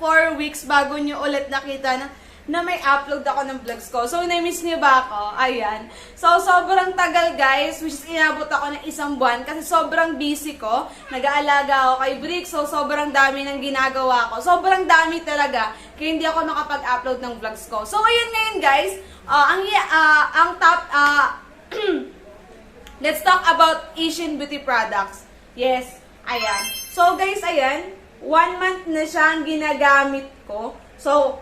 4 weeks bago nyo ulit nakita na may upload ako ng vlogs ko. So, na-miss niyo ba ako? Ayan. So, sobrang tagal guys, which is inabot ako ng 1 buwan kasi sobrang busy ko. Nag-aalaga ako kay Brick, so sobrang dami ng ginagawa ko. Sobrang dami talaga, kaya hindi ako makapag-upload ng vlogs ko. So, ayun ngayon guys, let's talk about Asian beauty products. Yes, ayan. So, guys, ayan, 1 month na siyang ginagamit ko. So,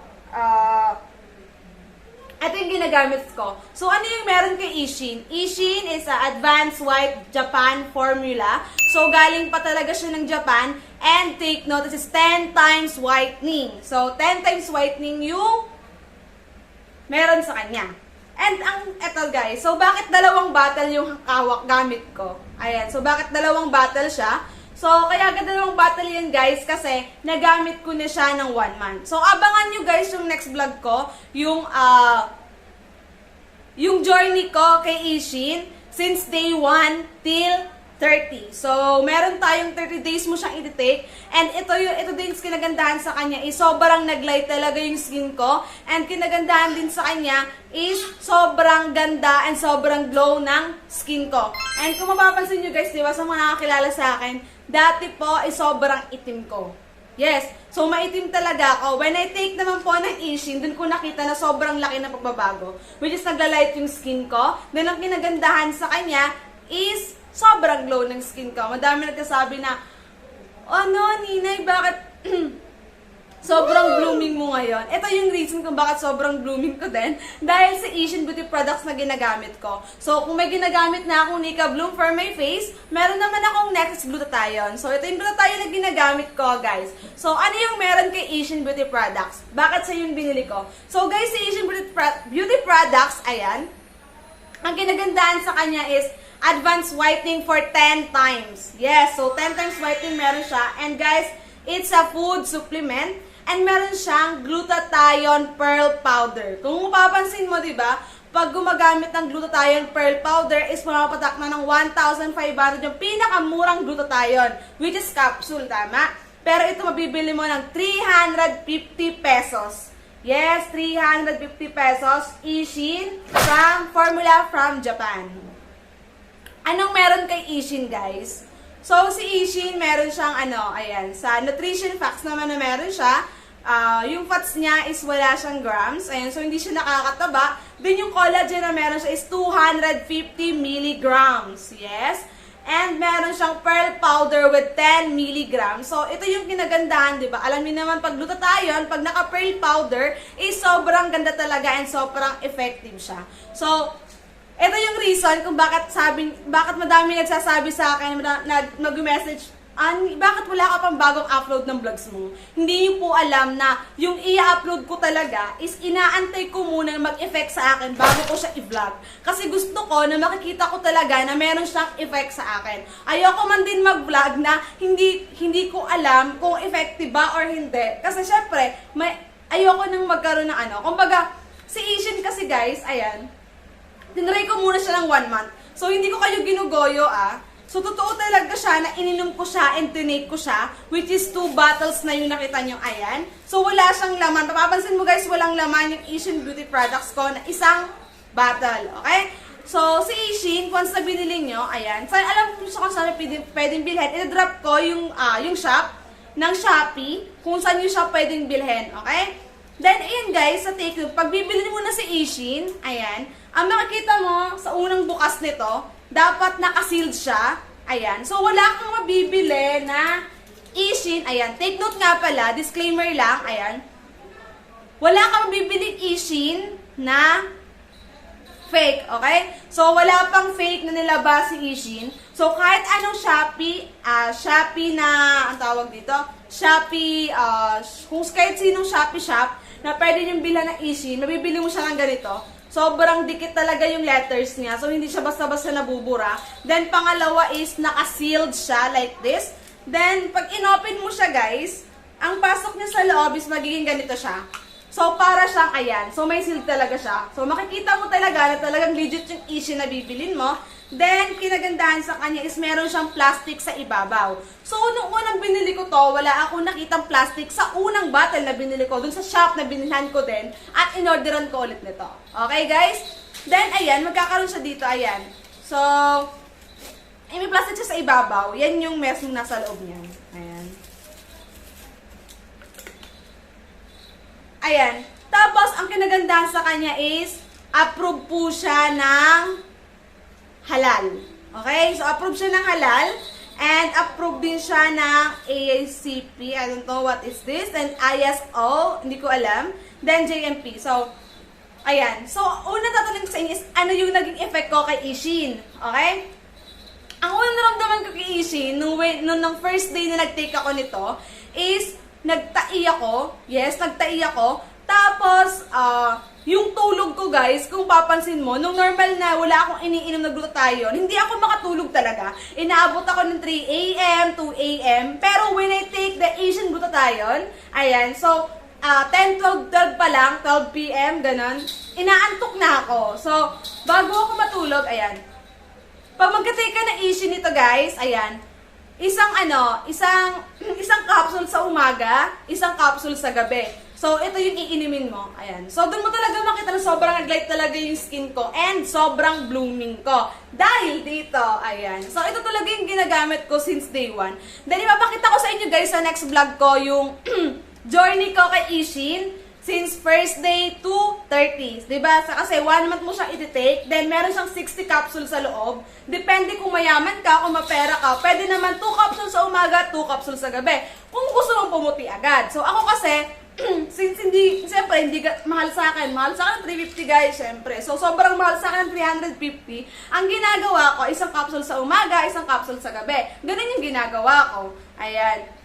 ito yung ginagamit ko. So, ano yung meron kay Ishin? Ishin is Advanced White Japan Formula. So, galing pa talaga siya ng Japan. And take note, this is 10 times whitening. So, 10 times whitening yung meron sa kanya. And eto guys, so bakit 2 bottle yung hawak gamit ko? Ayan, so bakit 2 bottle siya? So, kaya 2 bottle yan guys kasi nagamit ko na siya ng 1 month. So, abangan nyo guys yung next vlog ko, yung journey ko kay Ishin since day 1 till 30. So, meron tayong 30 days mo siyang i-take. And ito din yung kinagandahan sa kanya is sobrang naglight talaga yung skin ko. And kinagandahan din sa kanya is sobrang ganda and sobrang glow ng skin ko. And kung mapapansin nyo guys, diba, sa mga nakakilala sa akin, dati po is sobrang itim ko. Yes, so maitim talaga ako. When I take naman po ng Ishin, dun ko nakita na sobrang laki na pagbabago. Which is naglalight yung skin ko. Then ang kinagandahan sa kanya is sobrang glow ng skin ko. Madami nagsasabi na, ano, Ninay, bakit sobrang blooming mo ngayon? Ito yung reason kung bakit sobrang blooming ko din. Dahil sa Asian beauty products na ginagamit ko. So, kung may ginagamit na akong Nika Bloom for my face, meron naman akong Nexus Glutathione. So, ito yung glutathione na ginagamit ko, guys. So, ano yung meron kay Asian beauty products? Bakit sa yung binili ko? So, guys, sa Asian beauty products, ayan, ang kinagandahan sa kanya is advanced whitening for 10 times. Yes, so 10 times whitening meron siya. And guys, it's a food supplement. And meron siyang glutathione pearl powder. Kung mapapansin mo, diba, pag gumagamit ng glutathione pearl powder is pumapatak na ng 1,500 yung pinakamurang glutathione, which is capsule, tama? Pero ito mabibili mo ng 350 pesos. Yes, 350 pesos. Ishin formula from Japan. Anong meron kay Ishin, guys? So, si Ishin, meron siyang ayan, sa nutrition facts naman na meron siya, yung fats niya is wala siyang grams, ayan, so hindi siya nakakataba. Then, yung collagen na meron siya is 250 milligrams, yes? And meron siyang pearl powder with 10 milligrams. So, ito yung kinagandahan, di ba? Alam niyo naman, pag glutathione, pag naka-pearl powder, is sobrang ganda talaga and sobrang effective siya. So, ito yung reason kung bakit madami nagsasabi sa akin, nag-message, bakit wala ka pang bagong upload ng vlogs mo? Hindi niyo po alam na yung i-upload ko talaga is inaantay ko muna mag-effect sa akin bago ko siya i-vlog. Kasi gusto ko na makikita ko talaga na meron siyang effect sa akin. Ayoko man din mag-vlog na hindi ko alam kung effective ba or hindi. Kasi syempre, ayoko nang magkaroon ng Kumbaga, si Ishin kasi guys, ayan, tinry ko muna siya ng 1 month. So, hindi ko kayo ginugoyo, So, totoo talaga siya na ininom ko siya and tinake ko siya, which is 2 bottles na yung nakita nyo, ayan. So, wala siyang laman. Papapansin mo guys, walang laman yung Asian beauty products ko na 1 bottle, okay? So, si Ishin, once na binili nyo, ayan. Alam ko kung saan pwedeng bilhin. I-drop ko yung shop ng Shopee, kung saan yung shop pwedeng bilhin, okay? Then, ayan guys, sa take note, pag bibili mo na si Ishin, ayan, ang makikita mo sa unang bukas nito, dapat naka-sealed siya, ayan. So, wala kang mabibili na Ishin, ayan. Take note nga pala, disclaimer lang, ayan. Wala kang mabibiling Ishin na fake, okay? So, wala pang fake na nilabas si Ishin. So, kahit anong Shopee na, ang tawag dito, Shopee, kung kahit sinong Shopee shop, na pwede niyong bilhan ng Ishin, mabibili mo siya ng ganito. Sobrang dikit talaga yung letters niya. So, hindi siya basta-basta nabubura. Then, pangalawa is, naka-sealed siya like this. Then, pag in-open mo siya, guys, ang pasok niya sa loob is magiging ganito siya. So, para siyang ayan. So, may sealed talaga siya. So, makikita mo talaga na talagang legit yung Ishin na bibilin mo. Then, kinagandahan sa kanya is meron siyang plastic sa ibabaw. So, nung unang binili ko to, wala akong nakitang plastic sa unang bottle na binili ko, dun sa shop na binilhan ko din, at inorderan ko ulit nito. Okay, guys? Then, ayan, magkakaroon siya dito, ayan. So, may plastic siya sa ibabaw. Yan yung mess yung nasa loob niya. Ayan. Ayan. Tapos, ang kinagandahan sa kanya is, approve po siya ng halal. Okay? So, approve siya ng halal. And approve din siya ng AACP. I don't know what is this. And ISO. Hindi ko alam. Then, JMP. So, ayan. So, una tatanungin ko sa inyo is, ano yung naging effect ko kay Ishin? Okay? Ang unang naramdaman ko kay Ishin, nung first day na nag-take ako nito, is, nagtai ako. Yes, nagtai ako. Tapos, yung tulog ko guys, kung papansin mo, nung normal na wala akong iniinom na glutathione, hindi ako makatulog talaga. Inaabot ako ng 3 a.m., 2 a.m. Pero when I take the Asian glutathione, ayan, so, 10, 12 pa lang, 12 p.m., ganun, inaantok na ako. So, bago ako matulog, ayan, pag magka-take ka ng Asian nito guys, ayan, isang capsule sa umaga, isang capsule sa gabi. So, ito yung iinimin mo. Ayan. So, doon mo talaga makita na sobrang nag-light talaga yung skin ko and sobrang blooming ko. Dahil dito, ayan. So, ito talaga yung ginagamit ko since day 1. Then, ipapakita ko sa inyo guys sa next vlog ko yung journey ko kay Ishin since first day to 30s. Diba? Kasi 1 month mo siyang iti-take, then meron siyang 60 capsules sa loob. Depende kung mayaman ka, kung mapera ka. Pwede naman 2 capsules sa umaga, 2 capsules sa gabi. Kung gusto mong pumuti agad. So, ako kasi, since siyempre, hindi mahal sa akin 350 guys, siyempre. So, sobrang mahal sa akin 350. Ang ginagawa ko, isang capsule sa umaga, isang capsule sa gabi. Ganun yung ginagawa ko. Ayan.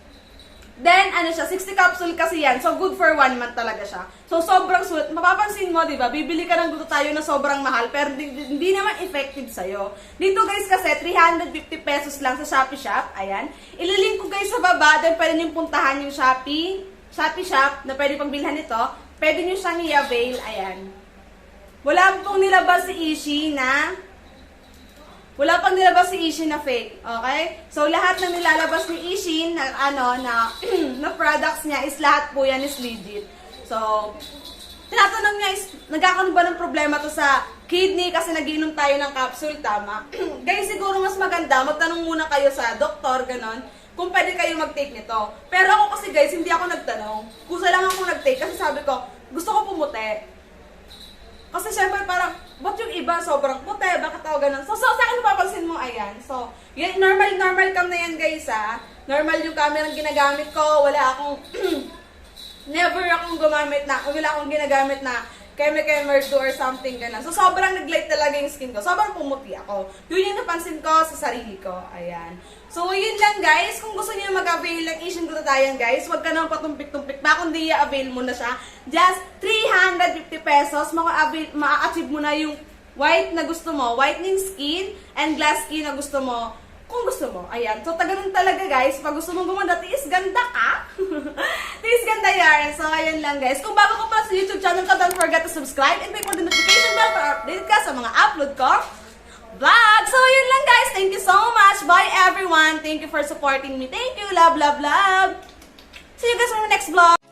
Then, 60 capsule kasi yan. So, good for 1 month talaga siya. So, sobrang sulit. Mapapansin mo, di ba? Bibili ka ng glutathione na sobrang mahal, pero hindi naman effective sa'yo. Dito guys kasi, 350 pesos lang sa Shopee Shop. Ayan. Ililink ko guys sa baba, then pwede nyo puntahan yung Shopee Shop na pwede pang bilhan ito. Pwede nyo siyang i-avail. Ayan. Wala pang nilabas si Ishi na fake. Okay? So, lahat ng nilalabas ni Ishin na, na products niya is lahat po yan is legit. So, tinatanong niya is, nagkakaroon ba ng problema to sa kidney kasi nagiinom tayo ng capsule, tama? Guys, siguro mas maganda, magtanong muna kayo sa doktor, ganon, kung pwede kayo mag-take nito. Pero ako kasi guys, hindi ako nagtanong. Kusa lang ako nag-take kasi sabi ko, gusto ko pumuti. Kasi syempre parang, ba't yung iba sobrang puti, bakit ako ganun? So sa akin napapansin mo, ayan. So, yan, normal cam na yan guys ha. Normal yung camera ang ginagamit ko, wala akong, never akong wala akong ginagamit na chemical or something ganun. So, sobrang nag-light talaga yung skin ko. Sobrang pumuti ako. Yun yung napansin ko sa sarili ko. Ayan. So, yun lang guys. Kung gusto niyo mag-avail ng Asian glutathione guys, huwag ka nang patumpik-tumpik pa, kundi i-avail mo na siya. Just 350 pesos, ma-achieve mo na yung white na gusto mo, whitening skin, and glass skin na gusto mo. Kung gusto mo. Ayan. So, ganun talaga guys. Pag gusto mong gumanda, tiis ganda ka. Tiis ganda yan. So, ayan lang guys. Kung bago ka pa sa YouTube channel ko, don't forget to subscribe and click on the notification bell para update ka sa mga upload ko vlog. So, yun lang guys. Thank you so much. Bye everyone. Thank you for supporting me. Thank you. Love, love, love. See you guys on the next vlog.